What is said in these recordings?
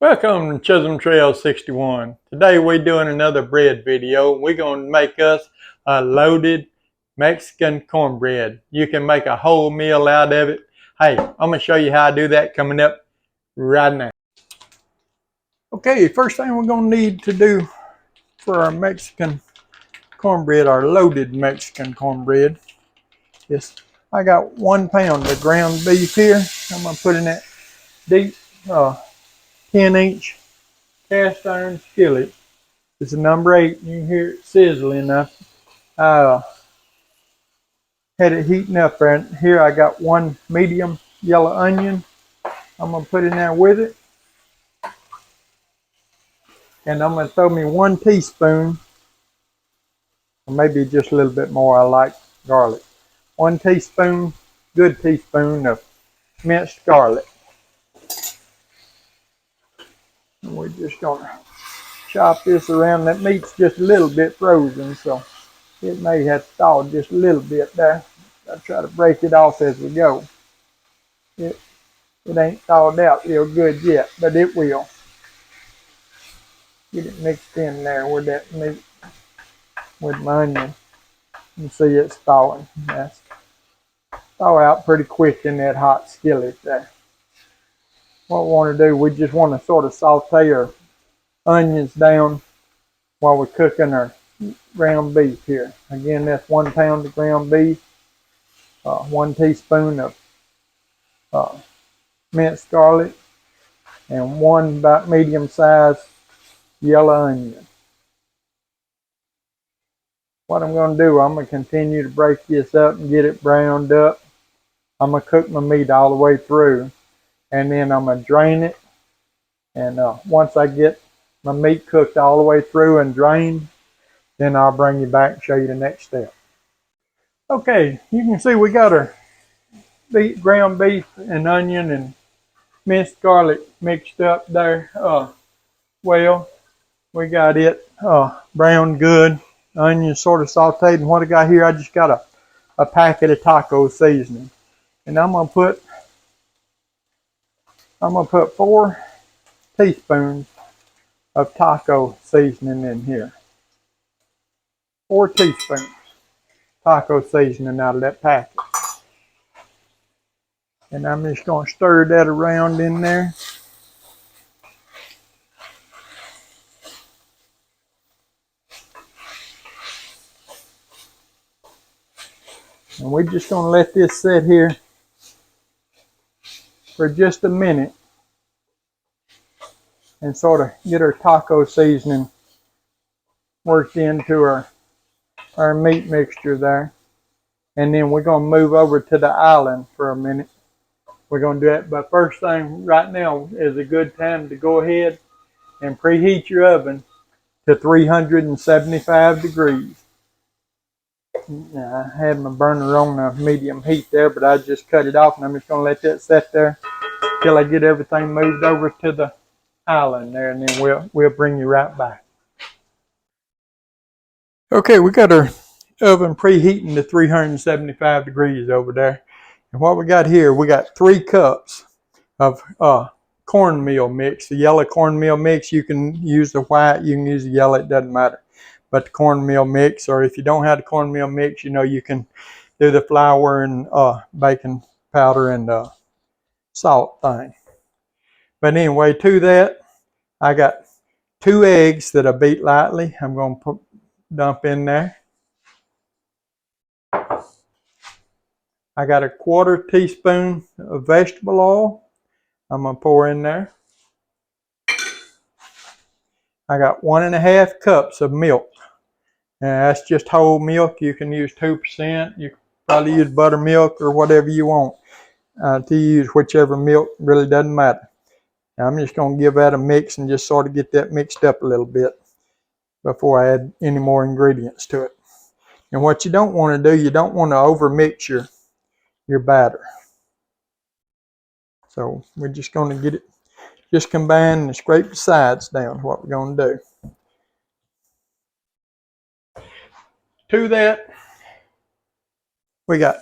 Welcome to Chisholm Trail 61. Today we're doing another bread video. We're going to make us a loaded Mexican cornbread. You can make a whole meal out of it. Hey, I'm going to show you how I do that coming up right now. Okay, first thing we're going to need to do for our Mexican cornbread, our loaded Mexican cornbread, is I got 1 pound of ground beef here. I'm going to put in that deep 10-inch cast iron skillet. It's a number 8. You can hear it sizzling. I had it heating up there. And here I got 1 medium yellow onion. I'm going to put in there with it. And I'm going to throw me 1 teaspoon, or maybe just a little bit more. I like garlic. 1 teaspoon, good teaspoon of minced garlic. And we're just going to chop this around. That meat's just a little bit frozen, so it may have to thaw just a little bit there. I'll try to break it off as we go. It ain't thawed out real good yet, but it will. Get it mixed in there with that meat, with my onion. You see it's thawing. That's thaw out pretty quick in that hot skillet there. What we want to do, we just want to sort of saute our onions down while we're cooking our ground beef here. Again, that's 1 pound of ground beef, 1 teaspoon of minced garlic, and 1 about medium-sized yellow onion. What I'm going to do, I'm going to continue to break this up and get it browned up. I'm going to cook my meat all the way through, and then I'm going to drain it. And once I get my meat cooked all the way through and drained, then I'll bring you back and show you the next step. Okay, you can see we got our ground beef and onion and minced garlic mixed up there. Well, we got it browned good. Onion sort of sauteed, and what I got here, I just got a packet of taco seasoning, and I'm gonna put 4 teaspoons of taco seasoning in here. 4 teaspoons taco seasoning out of that packet, and I'm just gonna stir that around in there. And we're just going to let this sit here for just a minute and sort of get our taco seasoning worked into our meat mixture there. And then we're going to move over to the island for a minute. We're going to do that, but first thing right now is a good time to go ahead and preheat your oven to 375 degrees. Now, I had my burner on a medium heat there, but I just cut it off, and I'm just going to let that sit there till I get everything moved over to the island there, and then we'll bring you right back. Okay, we got our oven preheating to 375 degrees over there. And what we got here, we got 3 cups of cornmeal mix. The yellow cornmeal mix, you can use the white, you can use the yellow, it doesn't matter. But the cornmeal mix, or if you don't have the cornmeal mix, you can do the flour and baking powder and salt thing. But anyway, to that, I got 2 eggs that I beat lightly. I'm going to dump in there. I got a 1/4 teaspoon of vegetable oil. I'm going to pour in there. I got 1½ cups of milk. And that's just whole milk. You can use 2%. You can probably use buttermilk or whatever you want to use, whichever milk, really doesn't matter. Now, I'm just going to give that a mix and just sort of get that mixed up a little bit before I add any more ingredients to it. And what you don't want to do, you don't want to overmix your batter. So we're just going to get it just combine and scrape the sides down, what we're going to do. To that, we got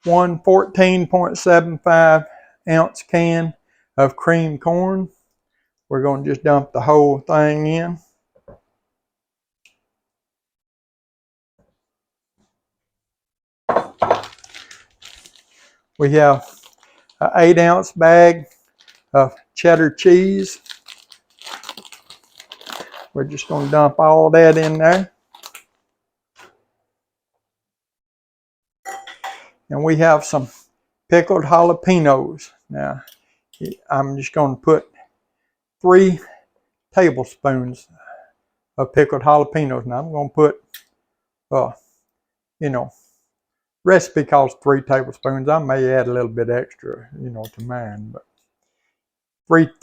1 14.75 ounce can of creamed corn. we're going to just dump the whole thing in. We have an 8-ounce bag of cheddar cheese. We're just going to dump all that in there. And we have some pickled jalapeños. Now, I'm just going to put 3 tablespoons of pickled jalapeños. Now, I'm going to put, recipe calls 3 tablespoons. I may add a little bit extra, to mine, but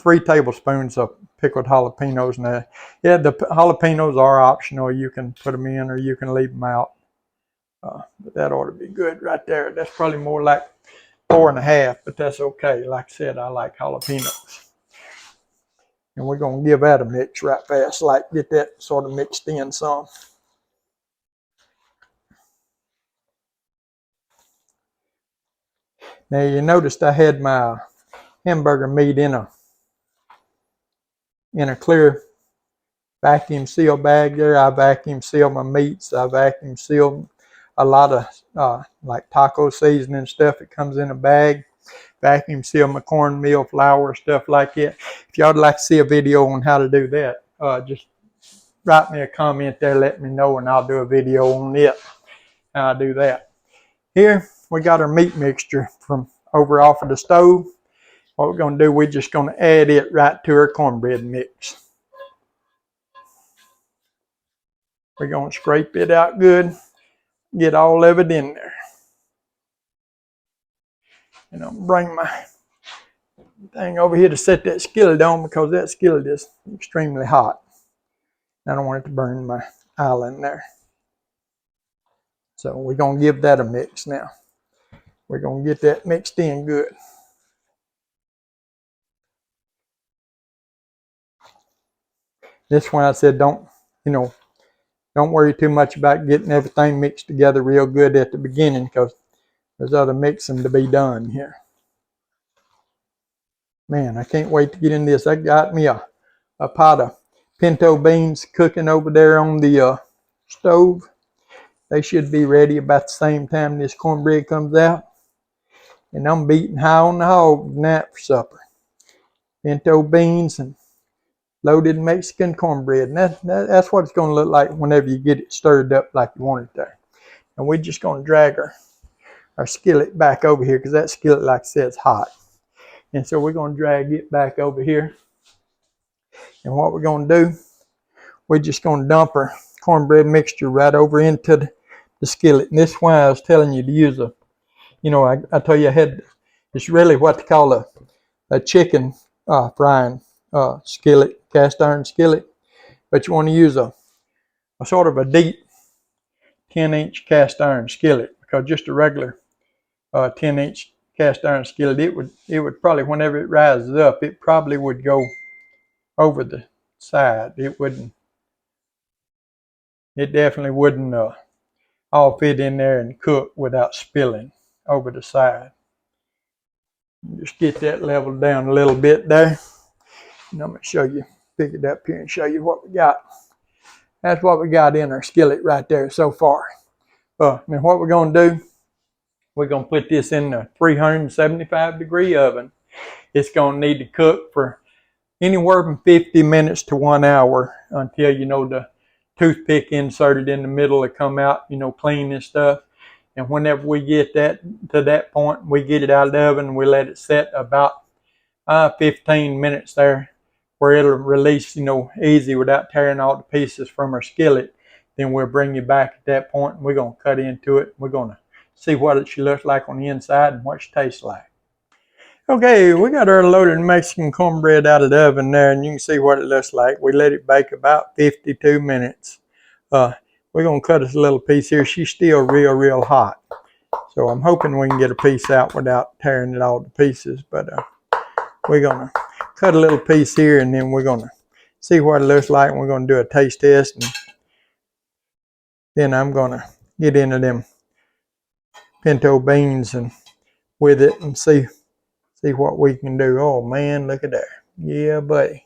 3 tablespoons of pickled jalapeños. Now, yeah, the jalapeños are optional. You can put them in or you can leave them out. But that ought to be good right there. That's probably more like 4.5, but that's okay. Like I said, I like jalapenos. And we're going to give that a mix right fast, like get that sort of mixed in some. Now you noticed I had my hamburger meat in a clear vacuum seal bag there. I vacuum seal my meats. I vacuum seal a lot of like taco seasoning stuff. It comes in a bag. Vacuum seal my cornmeal flour, stuff like that. If y'all would like to see a video on how to do that, just write me a comment there, let me know, and I'll do a video on it, how I do that. Here, we got our meat mixture from over off of the stove. What we're going to do, we're just going to add it right to our cornbread mix. We're going to scrape it out good, get all of it in there. And I'll bring my thing over here to set that skillet on because that skillet is extremely hot. I don't want it to burn my island there. So we're going to give that a mix now. We're going to get that mixed in good. This one I said don't worry too much about getting everything mixed together real good at the beginning because there's other mixing to be done here. Man, I can't wait to get in this. I got me a pot of pinto beans cooking over there on the stove. They should be ready about the same time this cornbread comes out. And I'm beating high on the hog tonight for supper. Pinto beans and loaded Mexican cornbread. And that's what it's going to look like whenever you get it stirred up like you want it there. And we're just going to drag our skillet back over here because that skillet, like I said, is hot. And so we're going to drag it back over here. And what we're going to do, we're just going to dump our cornbread mixture right over into the skillet. And this is why I was telling you to use I told you it's really what they call a chicken frying skillet, cast iron skillet. But you want to use a sort of a deep 10-inch cast iron skillet because just a regular 10-inch cast iron skillet, it would probably, whenever it rises up, it probably would go over the side. It definitely wouldn't all fit in there and cook without spilling over the side. Just get that leveled down a little bit there. And I'm going to show you, pick it up here and show you what we got. That's what we got in our skillet right there so far. Now what we're going to do, we're going to put this in the 375-degree oven. It's going to need to cook for anywhere from 50 minutes to 1 hour until, the toothpick inserted in the middle will come out, clean and stuff. And whenever we get that to that point, we get it out of the oven and we let it set about 15 minutes there where it'll release, easy without tearing all the pieces from our skillet. Then we'll bring you back at that point and we're going to cut into it. We're going to see what she looks like on the inside and what she tastes like. Okay, we got our loaded Mexican cornbread out of the oven there, and you can see what it looks like. We let it bake about 52 minutes. We're going to cut us a little piece here. She's still real hot. So I'm hoping we can get a piece out without tearing it all to pieces. But we're going to cut a little piece here, and then we're going to see what it looks like, and we're going to do a taste test. And then I'm going to get into them pinto beans and with it and see what we can do. Oh man, look at that. Yeah, buddy.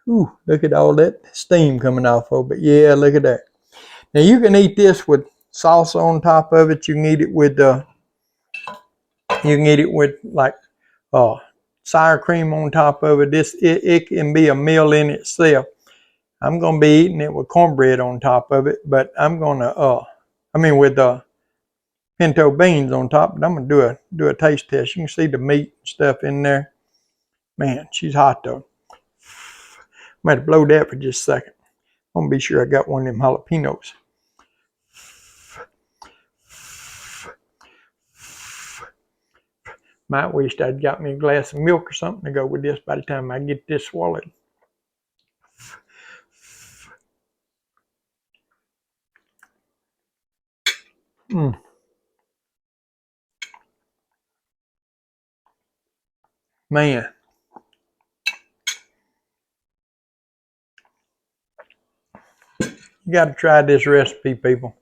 Ooh, look at all that steam coming off of it. Yeah, look at that. Now you can eat this with salsa on top of it. You can eat it with like sour cream on top of it. It can be a meal in itself. I'm gonna be eating it with cornbread on top of it, but I'm gonna with pinto beans on top. But I'm gonna do a taste test. You can see the meat and stuff in there. Man, she's hot though. I'm gonna blow that for just a second. I'm gonna be sure I got one of them jalapeños. Might wish I'd got me a glass of milk or something to go with this by the time I get this swallowed. Man. You got to try this recipe, people.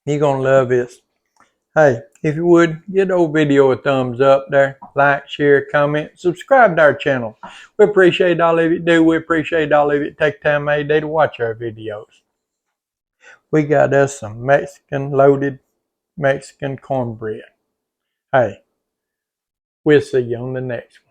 You're going to love this. Hey, if you would, give the old video a thumbs up there. Like, share, comment, subscribe to our channel. We appreciate all of you do. We appreciate all of you take time every day to watch our videos. We got us some loaded Mexican cornbread. Hey, we'll see you on the next one.